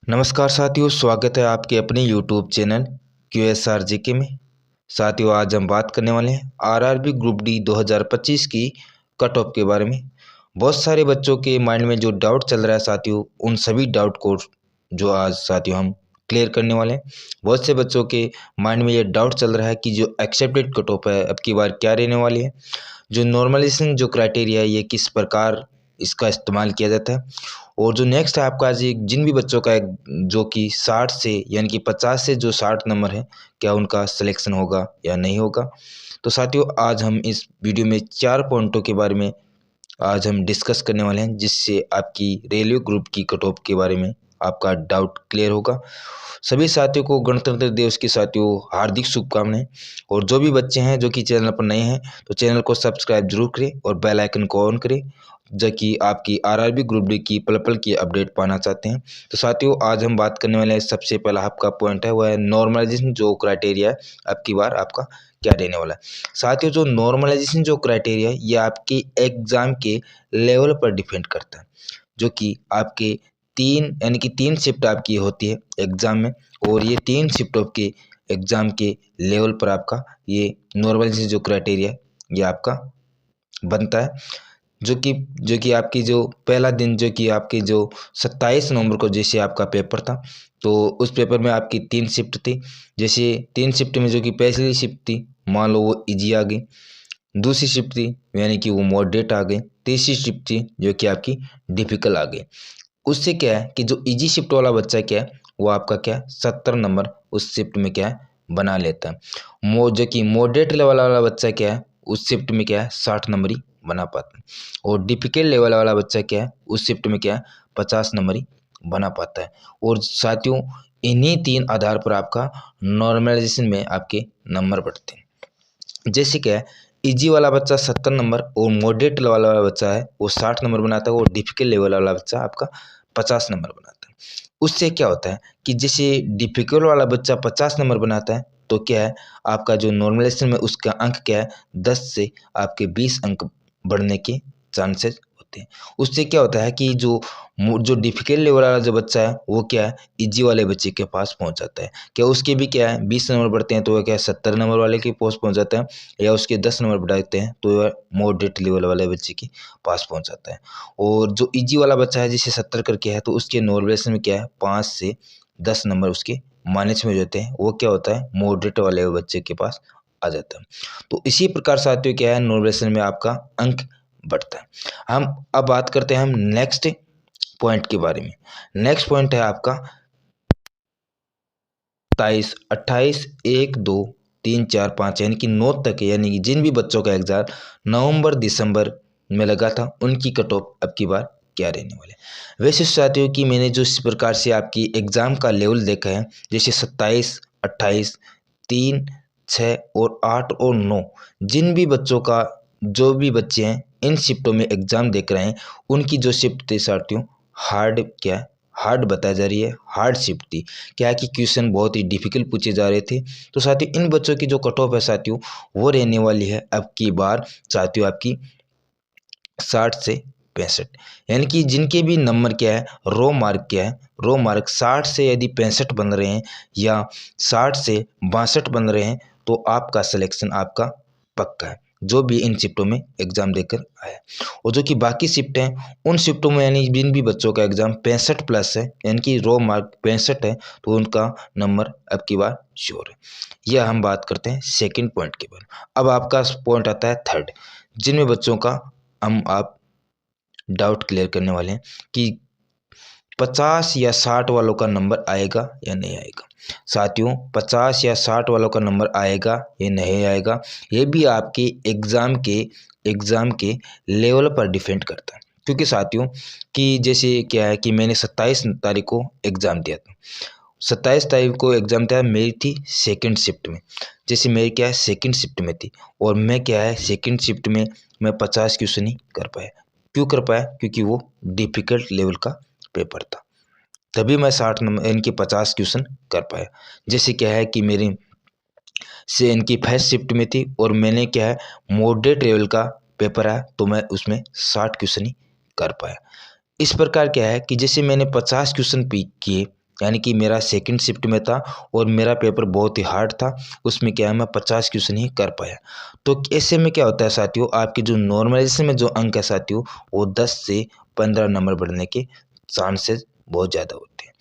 नमस्कार साथियों, स्वागत है आपके अपने YouTube चैनल QSR जीके में। साथियों, आज हम बात करने वाले हैं आरआरबी ग्रुप डी 2025 की कट ऑफ के बारे में। बहुत सारे बच्चों के माइंड में जो डाउट चल रहा है साथियों, उन सभी डाउट को जो आज साथियों हम क्लियर करने वाले हैं। बहुत से बच्चों के माइंड में ये डाउट चल रहा है कि जो एक्सेप्टेड कट ऑफ है अब की बार क्या रहने वाली है, जो नॉर्मलाइजेशन जो क्राइटेरिया है ये किस प्रकार इसका इस्तेमाल किया जाता है, और जो नेक्स्ट है आपका आज जिन भी बच्चों का जो कि 60 से यानी कि 50 से जो 60 नंबर है, क्या उनका सिलेक्शन होगा या नहीं होगा। तो साथियों, आज हम इस वीडियो में 4 पॉइंटों के बारे में आज हम डिस्कस करने वाले हैं, जिससे आपकी रेलवे ग्रुप की कट ऑफ के बारे में आपका डाउट क्लियर होगा। सभी साथियों को गणतंत्र दिवस की साथियों हार्दिक शुभकामनाएं। और जो भी बच्चे हैं जो कि चैनल पर नए हैं तो चैनल को सब्सक्राइब जरूर करें और बेल आइकन को ऑन करें, जो कि आपकी आरआरबी ग्रुप डी की पल पल की अपडेट पाना चाहते हैं। तो साथियों, आज हम बात करने वाले हैं, सबसे पहला आपका पॉइंट है वह है नॉर्मलाइजेशन जो क्राइटेरिया है अब की बार आपका क्या रहने वाला है। साथियों, जो नॉर्मलाइजेशन जो क्राइटेरिया है ये आपके एग्जाम के लेवल पर डिपेंड करता है, जो कि आपके तीन शिफ्ट आपकी होती है एग्जाम में, और ये 3 शिफ्टों के एग्जाम के लेवल पर आपका ये नॉर्मलाइजेशन जो क्राइटेरिया है ये आपका बनता है। जो कि आपकी जो पहला दिन जो कि आपकी जो 27 नवंबर को जैसे आपका पेपर था, तो उस पेपर में आपकी 3 शिफ्ट थी। जैसे 3 शिफ्ट में जो कि पहली शिफ्ट थी, मान लो वो इजी आ गई, दूसरी शिफ्ट थी यानी कि वो मॉडरेट आ गई, तीसरी शिफ्ट थी जो कि आपकी डिफिकल्ट आ गई। उससे क्या है कि जो इजी शिफ्ट वाला बच्चा क्या है वो आपका क्या है 70 नंबर उस शिफ्ट में क्या है बना लेता है। जो कि मॉडरेट लेवल वाला बच्चा क्या है उस शिफ्ट में क्या है 60 नंबर ही बना पाता है, और डिफिकल्ट लेवल वाला बच्चा क्या है उस शिफ्ट में क्या है 50 नंबर ही बना पाता है। और साथियों, इन्हीं 3 आधार पर आपका नॉर्मलाइजेशन में आपके नंबर बढ़ते हैं। जैसे क्या है, इजी वाला बच्चा 70 नंबर और मॉडरेट लेवल वाला बच्चा है वो 60 नंबर बनाता है, और डिफिकल्ट लेवल वाला बच्चा आपका 50 नंबर बनाता है। उससे क्या होता है कि जैसे डिफिकल्ट वाला बच्चा 50 नंबर बनाता है तो क्या है आपका जो नॉर्मलाइजेशन में उसका अंक क्या है 10 से आपके 20 अंक बढ़ने के चांसेस होते हैं। उससे क्या होता है कि जो डिफिकल्ट लेवल वाला जो बच्चा है वो क्या है इजी वाले बच्चे के पास पहुंच जाता है। क्या उसके भी क्या है 20 नंबर बढ़ते हैं तो वह क्या है 70 नंबर वाले के पास पहुंच जाता है, या उसके 10 नंबर बढ़ाते हैं तो वह मॉडरेट लेवल वाले बच्चे के पास पहुंच जाता है। और जो इजी वाला बच्चा है जिसे 70 करके है तो उसके नॉर्मलाइजेशन में क्या है 5 से 10 नंबर उसके माइनस में जाते हैं, वो क्या होता है मॉडरेट वाले बच्चे के पास आ जाता है। तो इसी प्रकार साथियों क्या है नॉर्मलाइजेशन में आपका अंक बढ़ता है। हम अब बात करते हैं हम नेक्स्ट पॉइंट के बारे में। नेक्स्ट पॉइंट है आपका 27, 28, 1, 2, 3, 4, 5 यानी कि 9 तक है, यानी कि जिन भी बच्चों का एग्जाम नवंबर दिसंबर में लगा था उनकी कट ऑफ अब की बार क्या रहने वाले। वैसे साथियों कि मैंने जो इस प्रकार से आपकी एग्जाम का लेवल देखा है, जैसे 27, 28, 3, 6 और 8 और 9, जिन भी बच्चों का जो भी बच्चे हैं इन शिफ्टों में एग्जाम देख रहे हैं उनकी जो शिफ्ट थी साथियों हार्ड बताई जा रही है, हार्ड शिफ्ट थी। क्या है कि क्वेश्चन बहुत ही डिफिकल्ट पूछे जा रहे थे। तो साथियों इन बच्चों की जो कट ऑफ है साथियों वो रहने वाली है अब की बार साथियों आपकी 60 से 65, यानी कि जिनके भी नंबर क्या है रो मार्क क्या है रो मार्क 60 से यदि 65 बन रहे हैं या 60 से 62 बन रहे हैं तो आपका सिलेक्शन आपका पक्का है, जो भी इन शिफ्टों में एग्जाम देकर आया। और जो कि बाकी शिफ्ट हैं उन शिफ्टों में यानी जिन भी बच्चों का एग्जाम 65 प्लस है यानी कि रो मार्क 65 है तो उनका नंबर अब की बार श्योर है। यह हम बात करते हैं सेकंड पॉइंट के बारे में। अब आपका पॉइंट आता है थर्ड, जिनमें बच्चों का आप डाउट क्लियर करने वाले हैं कि 50 या 60 वालों का नंबर आएगा या नहीं आएगा। साथियों 50 या 60 वालों का नंबर आएगा या नहीं आएगा ये भी आपके एग्ज़ाम के लेवल पर डिपेंड करता है। क्योंकि साथियों कि जैसे क्या है कि मैंने 27 तारीख को एग्ज़ाम दिया था, 27 तारीख को एग्ज़ाम दिया, मेरी थी सेकंड शिफ्ट में। जैसे मेरी क्या है सेकंड शिफ्ट में थी और मैं क्या है सेकंड शिफ्ट में मैं 50 क्वेश्चन ही कर पाया। क्यों कर पाया? क्योंकि वो डिफ़िकल्ट लेवल का पेपर था, तभी मैं 60 नंबर इनके 50 क्वेश्चन कर पाया। जैसे क्या है कि मेरी से इनकी फर्स्ट शिफ्ट में थी और मैंने क्या है मॉडरेट लेवल का पेपर आया तो मैं उसमें 60 क्वेश्चन ही कर पाया। इस प्रकार क्या है कि जैसे मैंने 50 क्वेश्चन पिक किए यानी कि मेरा सेकंड शिफ्ट में था और मेरा पेपर बहुत ही हार्ड था, उसमें क्या है मैं 50 क्वेश्चन ही कर पाया। तो ऐसे में क्या होता है साथियों, आपके जो नॉर्मलाइजेशन में जो अंक है साथियों, वो 10 से 15 नंबर बढ़ने के चांसेस बहुत ज़्यादा होते हैं।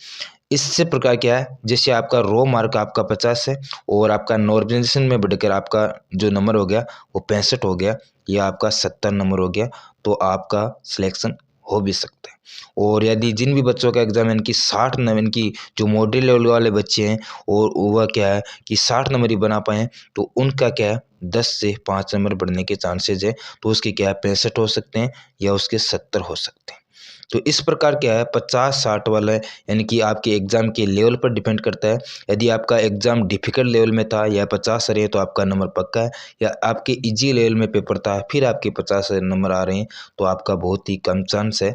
इससे प्रकार क्या है, जैसे आपका रो मार्क आपका 50 है और आपका नॉर्मलाइजेशन में बढ़कर आपका जो नंबर हो गया वो 65 हो गया या आपका 70 नंबर हो गया, तो आपका सिलेक्शन हो भी सकता है। और यदि जिन भी बच्चों का एग्जाम यानी कि 60 नंबर, इनकी जो मॉडल लेवल वाले बच्चे हैं और वह क्या है कि 60 नंबर ही बना पाए, तो उनका क्या है 10 से 5 नंबर बढ़ने के चांसेज है, तो उसके क्या है 65 हो सकते हैं या उसके 70 हो सकते हैं। तो इस प्रकार क्या है 50-60 वाला है, यानी कि आपके एग्ज़ाम के लेवल पर डिपेंड करता है। यदि आपका एग्ज़ाम डिफ़िकल्ट लेवल में था या 50 आ रहे हैं तो आपका नंबर पक्का है, या आपके ईजी लेवल में पेपर था फिर आपके 50 नंबर आ रहे हैं तो आपका बहुत ही कम चांस है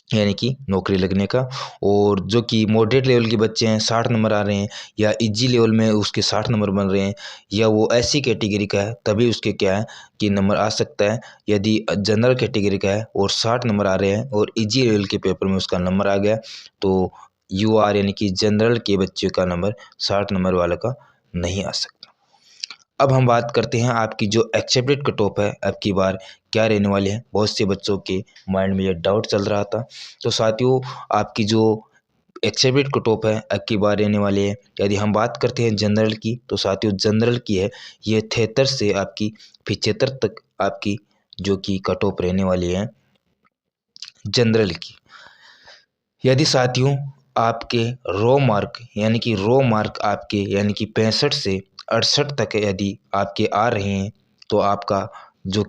यानी कि नौकरी लगने का। और जो कि मॉडरेट लेवल के बच्चे हैं 60 नंबर आ रहे हैं या इजी लेवल में उसके 60 नंबर बन रहे हैं या वो ऐसी कैटेगरी का है तभी उसके क्या है कि नंबर आ सकता है। यदि जनरल कैटेगरी का है और 60 नंबर आ रहे हैं और इजी लेवल के पेपर में उसका नंबर आ गया तो यूआर यानी कि जनरल के बच्चे का नंबर 60 नंबर वाला का नहीं आ सकता। अब हम बात करते हैं आपकी जो एक्सेप्टेड कट ऑफ है अब की बार क्या रहने वाली है। बहुत से बच्चों के माइंड में ये डाउट चल रहा था। तो साथियों आपकी जो एक्सेप्टेड कट ऑफ है अब की बार रहने वाली है, यदि हम बात करते हैं जनरल की तो साथियों जनरल की है ये 73 से आपकी 75 तक आपकी जो कि कट ऑफ रहने वाली है जनरल की। यदि साथियों आपके रो मार्क आपके यानी कि 65 से 68 तक यदि आपके आ रहे हैं तो आपका जो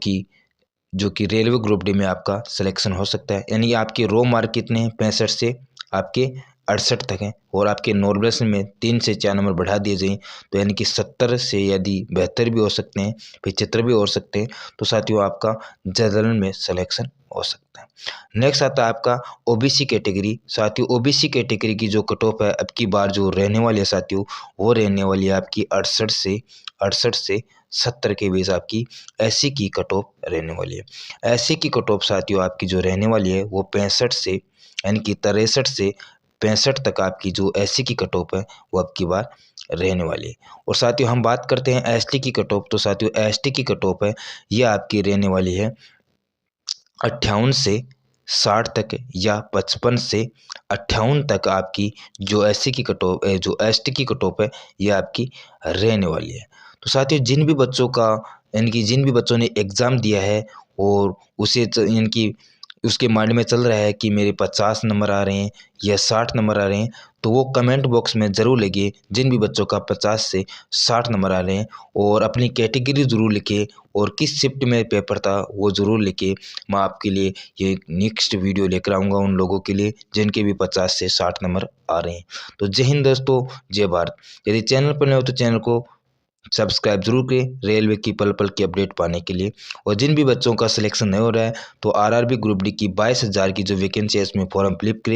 कि रेलवे ग्रुप डी में आपका सिलेक्शन हो सकता है। यानी आपके रो मार्क कितने हैं 65 से आपके 68 तक हैं और आपके नॉर्मलाइजेशन में 3 से 4 नंबर बढ़ा दिए जाएँ तो यानी कि 70 से यदि 72 भी हो सकते हैं 75 भी हो सकते हैं, तो साथियों आपका जनरल में सिलेक्शन हो सकता है। नेक्स्ट आता है आपका ओबीसी कैटेगरी। साथियों ओबीसी कैटेगरी की जो कट ऑफ है अब की बार जो रहने वाली है साथियों वो रहने वाली है आपकी 68 से 70 के बीच आपकी एससी की कट ऑफ रहने वाली है। एससी की कट ऑफ साथियों आपकी जो रहने वाली है वो 65 से यानी कि 63 से 65 तक आपकी जो एससी की कट ऑफ है वो अब की बार रहने वाली है। और साथियों हम बात करते हैं एसटी की कट ऑफ। तो साथियों एसटी की कट ऑफ है ये आपकी रहने वाली है 58 से 60 तक या 55 से 58 तक आपकी जो एससी की कट ऑफ जो एसटी की कट ऑफ है ये आपकी रहने वाली है। तो साथियों जिन भी बच्चों का यानी कि जिन भी बच्चों ने एग्ज़ाम दिया है और उसे यानी कि उसके माइंड में चल रहा है कि मेरे 50 नंबर आ रहे हैं या 60 नंबर आ रहे हैं, तो वो कमेंट बॉक्स में ज़रूर लिखिए जिन भी बच्चों का 50 से 60 नंबर आ रहे हैं और अपनी कैटेगरी ज़रूर लिखिए और किस शिफ्ट में पेपर था वो ज़रूर लिखिए। मैं आपके लिए ये नेक्स्ट वीडियो लेकर आऊँगा उन लोगों के लिए जिनके भी 50 से 60 नंबर आ रहे हैं। तो जय हिंद दोस्तों, जय भारत। यदि चैनल पर नए हो तो चैनल को सब्सक्राइब जरूर करें रेलवे की पल पल की अपडेट पाने के लिए। और जिन भी बच्चों का सिलेक्शन नहीं हो रहा है तो आरआरबी ग्रुप डी की 22,000 की जो वैकेंसी है इसमें फॉर्म फिलअप करें।